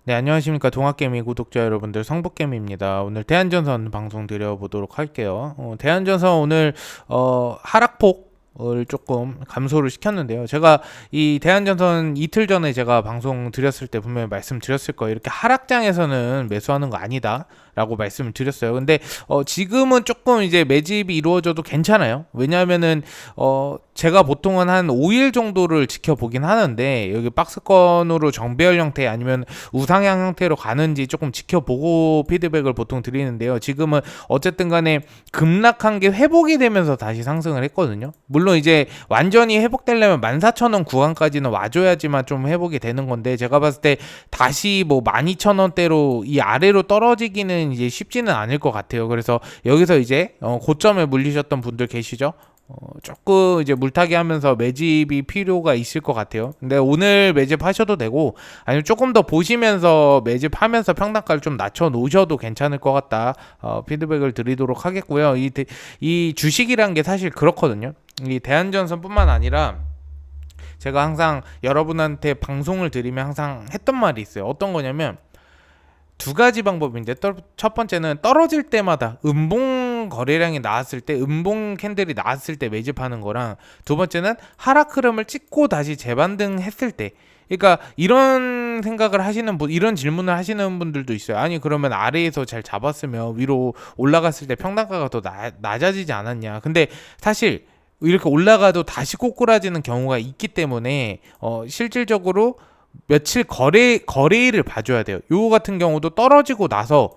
네, 안녕하십니까. 동학개미 구독자 여러분들, 성북개미입니다. 오늘 대한전선 방송 드려보도록 할게요. 대한전선 오늘 하락폭을 조금 감소를 시켰는데요. 제가 이 대한전선 이틀 전에 제가 방송 드렸을 때 분명히 말씀드렸을 거예요. 이렇게 하락장에서는 매수하는 거 아니다 라고 말씀을 드렸어요. 근데 지금은 조금 이제 매집이 이루어져도 괜찮아요. 왜냐하면은 제가 보통은 한 5일 정도를 지켜보긴 하는데, 여기 박스권으로 정배열 형태 아니면 우상향 형태로 가는지 조금 지켜보고 피드백을 보통 드리는데요. 지금은 어쨌든 간에 급락한 게 회복이 되면서 다시 상승을 했거든요. 물론 이제 완전히 회복되려면 14,000원 구간까지는 와줘야지만 좀 회복이 되는 건데, 제가 봤을 때 다시 뭐 12,000원대로 이 아래로 떨어지기는 이제 쉽지는 않을 것 같아요. 그래서 여기서 이제 고점에 물리셨던 분들 계시죠? 조금 이제 물타기 하면서 매집이 필요가 있을 것 같아요. 근데 오늘 매집하셔도 되고, 아니면 조금 더 보시면서 매집하면서 평단가를 좀 낮춰 놓으셔도 괜찮을 것 같다. 피드백을 드리도록 하겠고요. 이 주식이란 게 사실 그렇거든요. 이 대한전선뿐만 아니라 제가 항상 여러분한테 방송을 드리면 항상 했던 말이 있어요. 어떤 거냐면, 두 가지 방법인데, 첫 번째는 떨어질 때마다 음봉 거래량이 나왔을 때, 음봉 캔들이 나왔을 때 매집하는 거랑, 두 번째는 하락 흐름을 찍고 다시 재반등했을 때. 그러니까 이런 생각을 하시는 분, 이런 질문을 하시는 분들도 있어요. 아니, 그러면 아래에서 잘 잡았으면 위로 올라갔을 때 평단가가 더 낮아지지 않았냐. 근데 사실 이렇게 올라가도 다시 꼬꾸라지는 경우가 있기 때문에 실질적으로 며칠 거래일을 봐줘야 돼요. 요거 같은 경우도 떨어지고 나서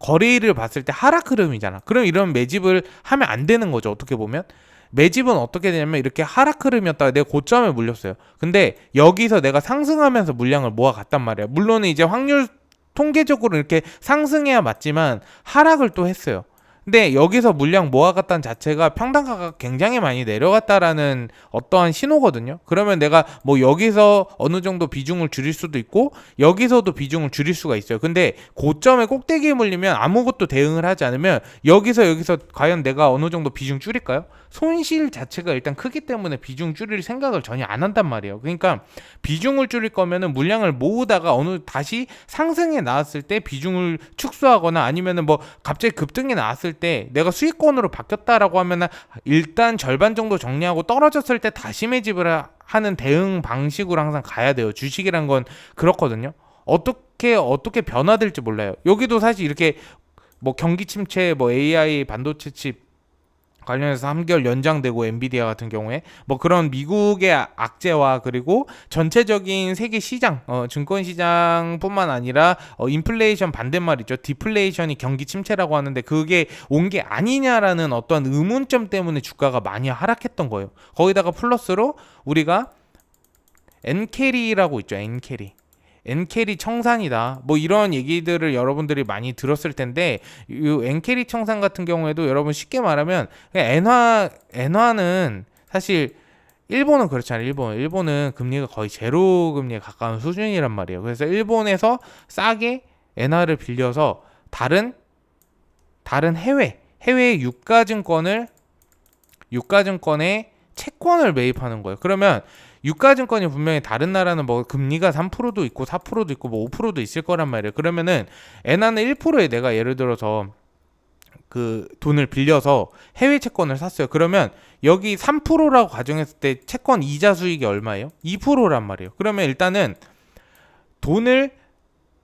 거래일을 봤을 때 하락 흐름이잖아. 그럼 이런 매집을 하면 안 되는 거죠. 어떻게 보면 매집은 어떻게 되냐면, 이렇게 하락 흐름이었다가 내가 고점에 물렸어요. 근데 여기서 내가 상승하면서 물량을 모아갔단 말이야. 물론 이제 확률 통계적으로 이렇게 상승해야 맞지만 하락을 또 했어요. 근데 여기서 물량 모아갔다는 자체가 평단가가 굉장히 많이 내려갔다라는 어떠한 신호거든요. 그러면 내가 뭐 여기서 어느 정도 비중을 줄일 수도 있고, 여기서도 비중을 줄일 수가 있어요. 근데 고점에 꼭대기에 물리면 아무것도 대응을 하지 않으면 여기서 과연 내가 어느 정도 비중 줄일까요? 손실 자체가 일단 크기 때문에 비중 줄일 생각을 전혀 안 한단 말이에요. 그러니까 비중을 줄일 거면은 물량을 모으다가 어느 다시 상승에 나왔을 때 비중을 축소하거나, 아니면은 뭐 갑자기 급등이 나왔을 때 내가 수익권으로 바뀌었다라고 하면은 일단 절반 정도 정리하고 떨어졌을 때 다시 매집을 하는 대응 방식으로 항상 가야 돼요. 주식이란 건 그렇거든요. 어떻게 변화될지 몰라요. 여기도 사실 이렇게 뭐 경기 침체, 뭐 AI 반도체 칩 관련해서 3개월 연장되고, 엔비디아 같은 경우에 뭐 그런 미국의 악재와, 그리고 전체적인 세계 시장, 증권 시장뿐만 아니라 인플레이션 반대말이죠. 디플레이션이 경기 침체라고 하는데, 그게 온 게 아니냐라는 어떤 의문점 때문에 주가가 많이 하락했던 거예요. 거기다가 플러스로 우리가 엔캐리라고 있죠. 엔캐리 청산이다. 뭐 이런 얘기들을 여러분들이 많이 들었을 텐데, 이 엔캐리 청산 같은 경우에도 여러분 쉽게 말하면 엔화는 사실 일본은 그렇잖아요. 일본은 금리가 거의 제로 금리에 가까운 수준이란 말이에요. 그래서 일본에서 싸게 엔화를 빌려서 다른 해외의 유가증권에 채권을 매입하는 거예요. 그러면 유가증권이 분명히 다른 나라는 뭐 금리가 3%도 있고 4%도 있고 뭐 5%도 있을 거란 말이에요. 그러면은 엔화는 1%에 내가 예를 들어서 그 돈을 빌려서 해외 채권을 샀어요. 그러면 여기 3%라고 가정했을 때 채권 이자 수익이 얼마예요? 2%란 말이에요. 그러면 일단은 돈을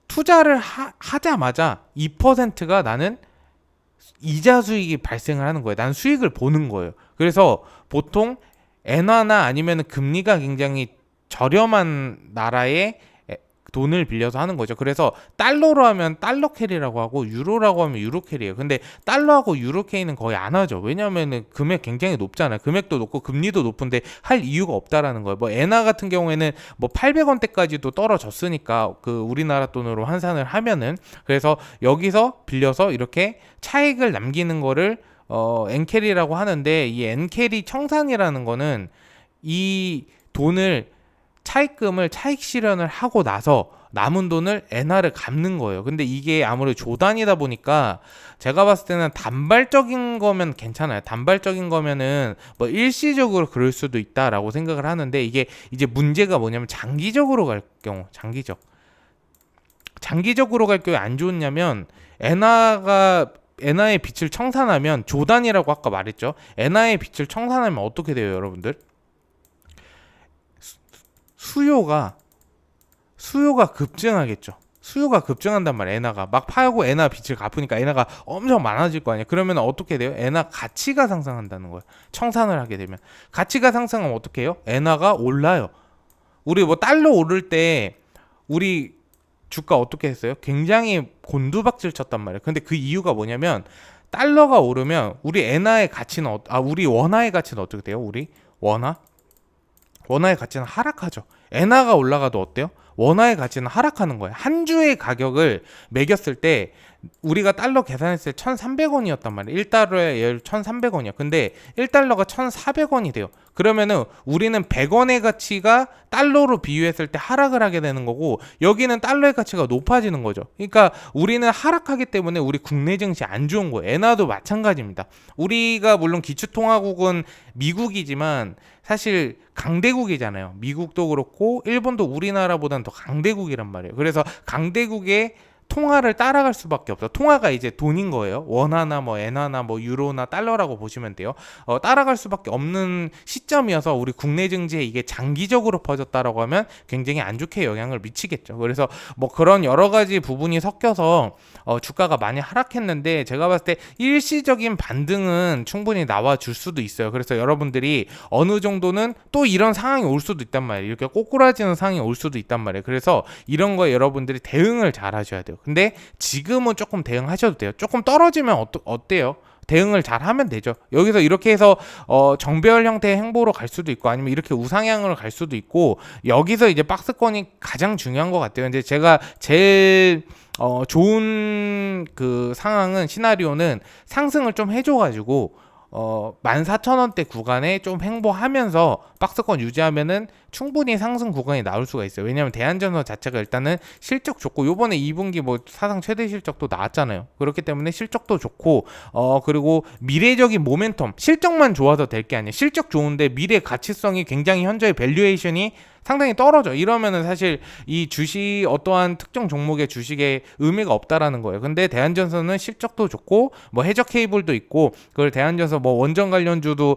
투자를 하자마자 2%가 나는 이자 수익이 발생을 하는 거예요. 난 수익을 보는 거예요. 그래서 보통 엔화나 아니면 금리가 굉장히 저렴한 나라에 돈을 빌려서 하는 거죠. 그래서 달러로 하면 달러 캐리라고 하고, 유로라고 하면 유로 캐리예요. 근데 달러하고 유로 캐리는 거의 안 하죠. 왜냐하면 금액 굉장히 높잖아요. 금액도 높고 금리도 높은데 할 이유가 없다라는 거예요. 뭐 엔화 같은 경우에는 뭐 800원대까지도 떨어졌으니까, 그 우리나라 돈으로 환산을 하면은, 그래서 여기서 빌려서 이렇게 차익을 남기는 거를 엔캐리라고 하는데, 이 엔캐리 청산이라는 거는 이 돈을 차익금을 차익 실현을 하고 나서 남은 돈을 엔화를 갚는 거예요. 근데 이게 아무래도 조단이다 보니까 제가 봤을 때는 단발적인 거면 괜찮아요. 단발적인 거면은 뭐 일시적으로 그럴 수도 있다라고 생각을 하는데, 이게 이제 문제가 뭐냐면 장기적으로 갈 경우, 장기적으로 갈 경우에 안 좋냐면 엔화의 빛을 청산하면 조단이라고 아까 말했죠. 엔화의 빛을 청산하면 어떻게 돼요, 여러분들? 수요가 급증하겠죠. 수요가 급증한단 말이에요. 엔화가 막 팔고 엔화 빛을 갚으니까 엔화가 엄청 많아질 거 아니에요. 그러면 어떻게 돼요? 엔화 가치가 상승한다는 거예요. 청산을 하게 되면 가치가 상승하면 어떻게 해요? 엔화가 올라요. 우리 뭐 달러 오를 때 우리 주가 어떻게 했어요? 굉장히 곤두박질 쳤단 말이에요. 근데 그 이유가 뭐냐면 달러가 오르면 우리 엔화의 가치는 우리 원화의 가치는 어떻게 돼요? 우리 원화의 가치는 하락하죠. 엔화가 올라가도 어때요? 원화의 가치는 하락하는 거예요. 한 주의 가격을 매겼을 때 우리가 달러 계산했을 때 1,300원이었단 말이에요. 1달러에 예를 1,300원이야. 근데 1달러가 1,400원이 돼요. 그러면은 우리는 100원의 가치가 달러로 비유했을 때 하락을 하게 되는 거고 여기는 달러의 가치가 높아지는 거죠. 그러니까 우리는 하락하기 때문에 우리 국내 증시 안 좋은 거예요. 엔화도 마찬가지입니다. 우리가 물론 기축통화국은 미국이지만 사실 강대국이잖아요. 미국도 그렇고 일본도 우리나라보다는 더 강대국이란 말이에요. 그래서 강대국의 통화를 따라갈 수밖에 없어. 통화가 이제 돈인 거예요. 원화나 뭐 엔화나 뭐 유로나 달러라고 보시면 돼요. 따라갈 수밖에 없는 시점이어서 우리 국내 증시에 이게 장기적으로 퍼졌다라고 하면 굉장히 안 좋게 영향을 미치겠죠. 그래서 뭐 그런 여러 가지 부분이 섞여서 주가가 많이 하락했는데 제가 봤을 때 일시적인 반등은 충분히 나와줄 수도 있어요. 그래서 여러분들이 어느 정도는 또 이런 상황이 올 수도 있단 말이에요. 이렇게 꼬꾸라지는 상황이 올 수도 있단 말이에요. 그래서 이런 거에 여러분들이 대응을 잘 하셔야 돼요. 근데 지금은 조금 대응하셔도 돼요. 조금 떨어지면 어때요? 대응을 잘 하면 되죠. 여기서 이렇게 해서 정배열 형태의 행보로 갈 수도 있고 아니면 이렇게 우상향으로 갈 수도 있고 여기서 이제 박스권이 가장 중요한 것 같아요. 이제 제가 제일 좋은 그 상황은 시나리오는 상승을 좀 해줘가지고 14,000원대 구간에 좀 횡보하면서 박스권 유지하면은 충분히 상승 구간이 나올 수가 있어요. 왜냐하면 대한전선 자체가 일단은 실적 좋고 요번에 2분기 뭐 사상 최대 실적도 나왔잖아요. 그렇기 때문에 실적도 좋고 그리고 미래적인 모멘텀 실적만 좋아서 될 게 아니에요. 실적 좋은데 미래 가치성이 굉장히 현저히 밸류에이션이 상당히 떨어져. 이러면은 사실 이 주식 어떠한 특정 종목의 주식에 의미가 없다라는 거예요. 근데 대한전선은 실적도 좋고 뭐 해적 케이블도 있고 그걸 대한전선 뭐 원전 관련주도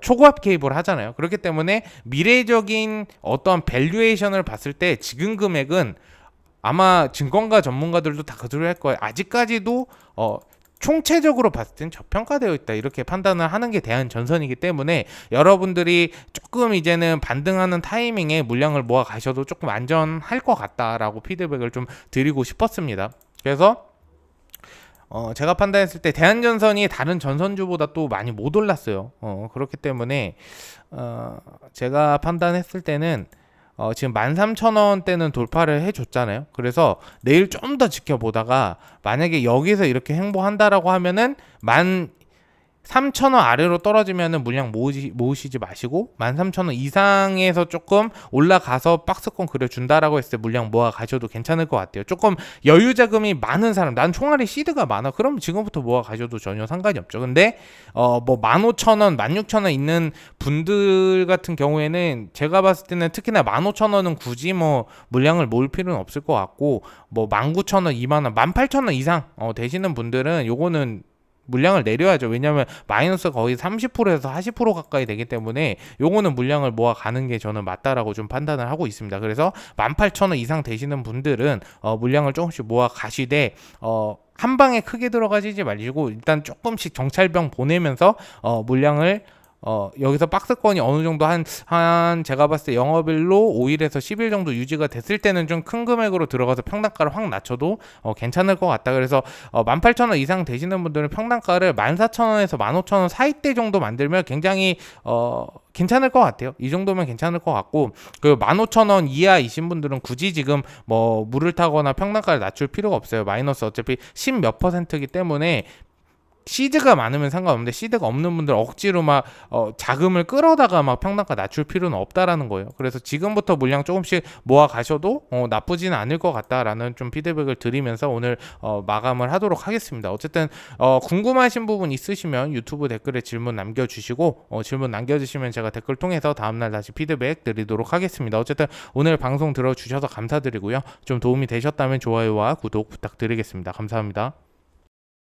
초고압 케이블 하잖아요. 그렇기 때문에 미래적인 어떠한 밸류에이션을 봤을 때 지금 금액은 아마 증권가 전문가들도 다 그대로 할 거예요. 아직까지도 총체적으로 봤을 땐 저평가되어 있다 이렇게 판단을 하는 게 대한전선이기 때문에 여러분들이 조금 이제는 반등하는 타이밍에 물량을 모아 가셔도 조금 안전할 것 같다라고 피드백을 좀 드리고 싶었습니다. 그래서 제가 판단했을 때 대한전선이 다른 전선주보다 또 많이 못 올랐어요. 그렇기 때문에 제가 판단했을 때는 지금 13,000원대는 돌파를 해줬잖아요. 그래서 내일 좀 더 지켜보다가 만약에 여기서 이렇게 행보한다라고 하면은 13,000원 아래로 떨어지면은 물량 모으시지 마시고 13,000원 이상에서 조금 올라가서 박스권 그려준다라고 했을 때 물량 모아 가셔도 괜찮을 것 같아요. 조금 여유 자금이 많은 사람, 난 총알이 시드가 많아. 그럼 지금부터 모아 가셔도 전혀 상관이 없죠. 근데 뭐 15,000원, 16,000원 있는 분들 같은 경우에는 제가 봤을 때는 특히나 15,000원은 굳이 뭐 물량을 모을 필요는 없을 것 같고 뭐 19,000원, 20,000원, 18,000원 이상 되시는 분들은 요거는 물량을 내려야죠. 왜냐하면 마이너스 거의 30%에서 40% 가까이 되기 때문에 요거는 물량을 모아 가는 게 저는 맞다라고 좀 판단을 하고 있습니다. 그래서 18,000원 이상 되시는 분들은 물량을 조금씩 모아 가시되 한 방에 크게 들어가시지 마시고 일단 조금씩 정찰병 보내면서 물량을 여기서 박스권이 어느 정도 한 제가 봤을 때 영업일로 5일에서 10일 정도 유지가 됐을 때는 좀 큰 금액으로 들어가서 평단가를 확 낮춰도 괜찮을 것 같다. 그래서 18,000원 이상 되시는 분들은 평단가를 14,000원에서 15,000원 사이대 정도 만들면 굉장히 괜찮을 것 같아요. 이 정도면 괜찮을 것 같고 그 15,000원 이하이신 분들은 굳이 지금 뭐 물을 타거나 평단가를 낮출 필요가 없어요. 마이너스 어차피 10몇 %이기 때문에 시드가 많으면 상관없는데 시드가 없는 분들 억지로 막 자금을 끌어다가 막 평단가 낮출 필요는 없다라는 거예요. 그래서 지금부터 물량 조금씩 모아 가셔도 나쁘지는 않을 것 같다라는 좀 피드백을 드리면서 오늘 마감을 하도록 하겠습니다. 어쨌든 궁금하신 부분 있으시면 유튜브 댓글에 질문 남겨주시고 질문 남겨주시면 제가 댓글 통해서 다음날 다시 피드백 드리도록 하겠습니다. 어쨌든 오늘 방송 들어주셔서 감사드리고요. 좀 도움이 되셨다면 좋아요와 구독 부탁드리겠습니다. 감사합니다.